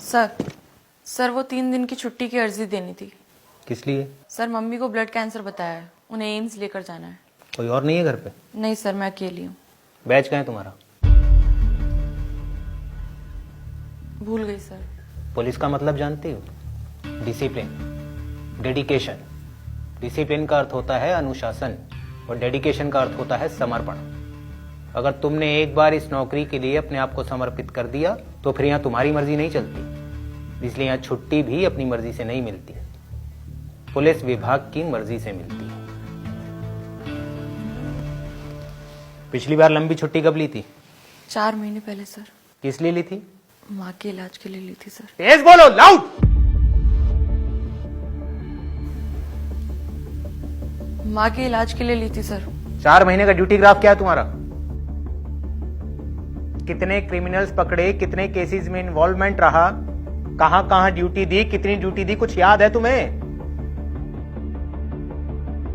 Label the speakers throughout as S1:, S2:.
S1: Sir sir वो 3 दिन की छुट्टी की अर्जी देनी थी।
S2: किस लिए?
S1: सर मम्मी को ब्लड कैंसर बताया है, उन्हें एम्स लेकर जाना है।
S2: कोई और नहीं है घर पे?
S1: नहीं सर, मैं अकेली हूँ।
S2: बैच कहाँ है तुम्हारा?
S1: भूल गई सर।
S2: पुलिस का मतलब जानती हो? Discipline, dedication. डिसिप्लिन का अर्थ होता है अनुशासन और डेडिकेशन का अर्थ होता है समर्पण। अगर तुमने एक बार इस नौकरी के लिए अपने आप को समर्पित कर दिया तो फिर यहाँ तुम्हारी मर्जी नहीं चलती। इसलिए यहाँ छुट्टी भी अपनी मर्जी से नहीं मिलती, पुलिस विभाग की मर्जी से मिलती है। पिछली बार लंबी छुट्टी कब ली थी?
S1: 4 महीने पहले सर।
S2: किस लिए ली थी?
S1: माँ के इलाज के लिए ली थी सर।
S2: तेज बोलो, लाउड।
S1: माँ के इलाज के लिए ली थी सर।
S2: 4 महीने का ड्यूटी ग्राफ क्या है तुम्हारा? कितने क्रिमिनल्स पकड़े, कितने केसेस में इन्वॉल्वमेंट रहा, कहां कहां ड्यूटी दी, कितनी ड्यूटी दी, कुछ याद है तुम्हें?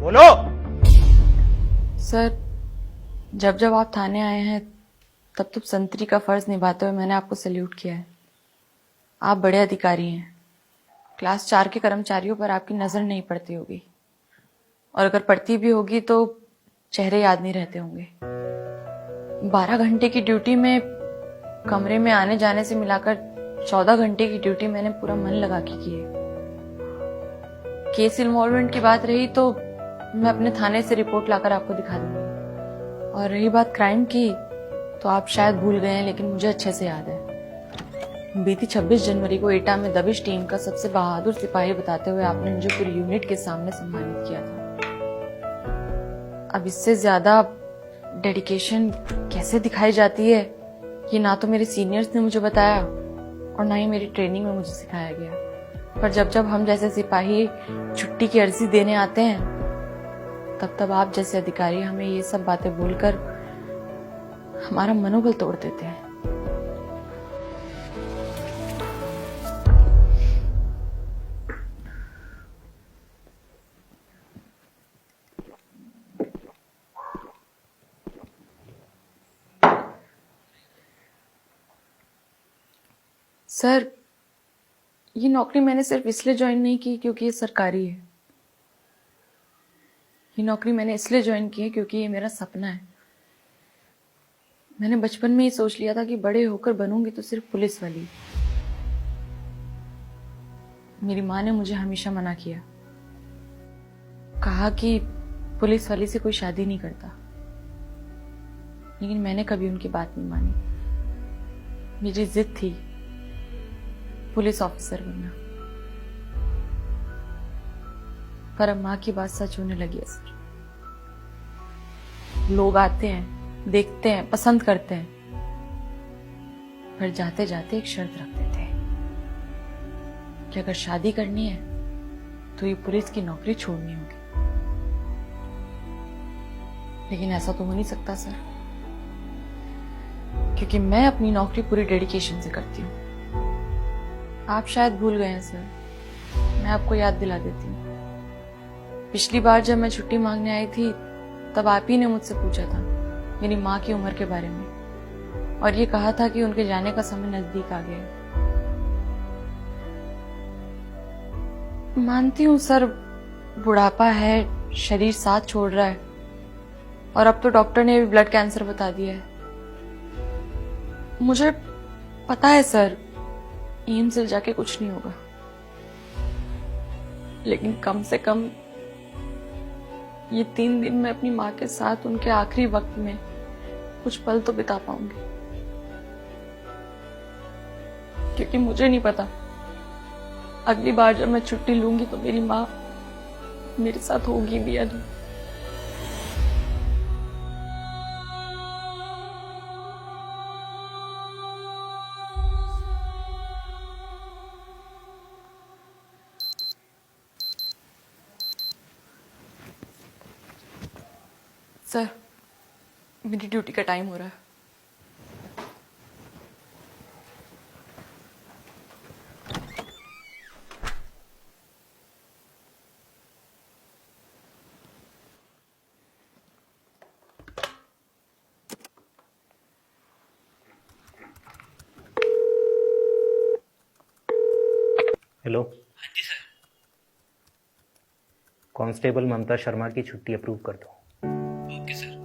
S2: बोलो।
S1: सर जब जब आप थाने आए हैं तब तब संतरी का फर्ज निभाते हुए मैंने आपको सैल्यूट किया है। आप बड़े अधिकारी हैं। क्लास 4 के कर्मचारियों पर आपकी नजर नहीं पड़ती होगी, और अगर पड़ती भी होगी तो चेहरे याद नहीं रहते होंगे। 12 घंटे की ड्यूटी में कमरे में आने जाने से मिलाकर 14 घंटे की ड्यूटी मैंने पूरा मन लगा के की है। केस इन्वॉल्वमेंट की बात रही तो मैं अपने थाने से रिपोर्ट लाकर आपको दिखा दूंगी, और रही बात क्राइम की तो आप शायद भूल गए हैं, लेकिन मुझे अच्छे से याद है। बीती 26 जनवरी को एटा में दबिश टीम का सबसे बहादुर सिपाही बताते हुए आपने मुझे पूरी यूनिट के सामने सम्मानित किया था। अब इससे ज्यादा डेडिकेशन कैसे दिखाई जाती है कि ना तो मेरे सीनियर्स ने मुझे बताया और ना ही मेरी ट्रेनिंग में मुझे सिखाया गया। पर जब जब हम जैसे सिपाही छुट्टी की अर्जी देने आते हैं तब तब आप जैसे अधिकारी हमें ये सब बातें बोलकर हमारा मनोबल तोड़ देते हैं। सर ये नौकरी मैंने सिर्फ इसलिए ज्वाइन नहीं की क्योंकि ये सरकारी है। ये नौकरी मैंने इसलिए ज्वाइन की है क्योंकि ये मेरा सपना है। मैंने बचपन में ही सोच लिया था कि बड़े होकर बनूंगी तो सिर्फ पुलिस वाली। मेरी माँ ने मुझे हमेशा मना किया, कहा कि पुलिस वाली से कोई शादी नहीं करता, लेकिन मैंने कभी उनकी बात नहीं मानी। मेरी जिद थी पुलिस ऑफिसर बनना। पर अब माँ की बात सच होने लगी है सर। लोग आते हैं, देखते हैं, पसंद करते हैं, पर जाते जाते एक शर्त रख देते हैं कि अगर शादी करनी है तो ये पुलिस की नौकरी छोड़नी होगी। लेकिन ऐसा तो हो नहीं सकता सर, क्योंकि मैं अपनी नौकरी पूरी डेडिकेशन से करती हूँ। आप शायद भूल गए हैं सर, मैं आपको याद दिला देती हूँ। पिछली बार जब मैं छुट्टी मांगने आई थी तब आप ही ने मुझसे पूछा था मेरी माँ की उम्र के बारे में, और ये कहा था कि उनके जाने का समय नजदीक आ गया है। मानती हूँ सर, बुढ़ापा है, शरीर साथ छोड़ रहा है, और अब तो डॉक्टर ने भी ब्लड कैंसर बता दिया है। मुझे पता है सर, एम्स से जाके कुछ नहीं होगा, लेकिन कम से कम ये 3 दिन मैं अपनी माँ के साथ उनके आखिरी वक्त में कुछ पल तो बिता पाऊंगी। क्योंकि मुझे नहीं पता अगली बार जब मैं छुट्टी लूंगी तो मेरी माँ मेरे साथ होगी भी या नहीं। सर मेरी ड्यूटी का टाइम हो रहा है।
S2: हेलो,
S3: हाँ जी सर।
S2: कांस्टेबल ममता शर्मा की छुट्टी अप्रूव कर दो।
S3: Okay sir.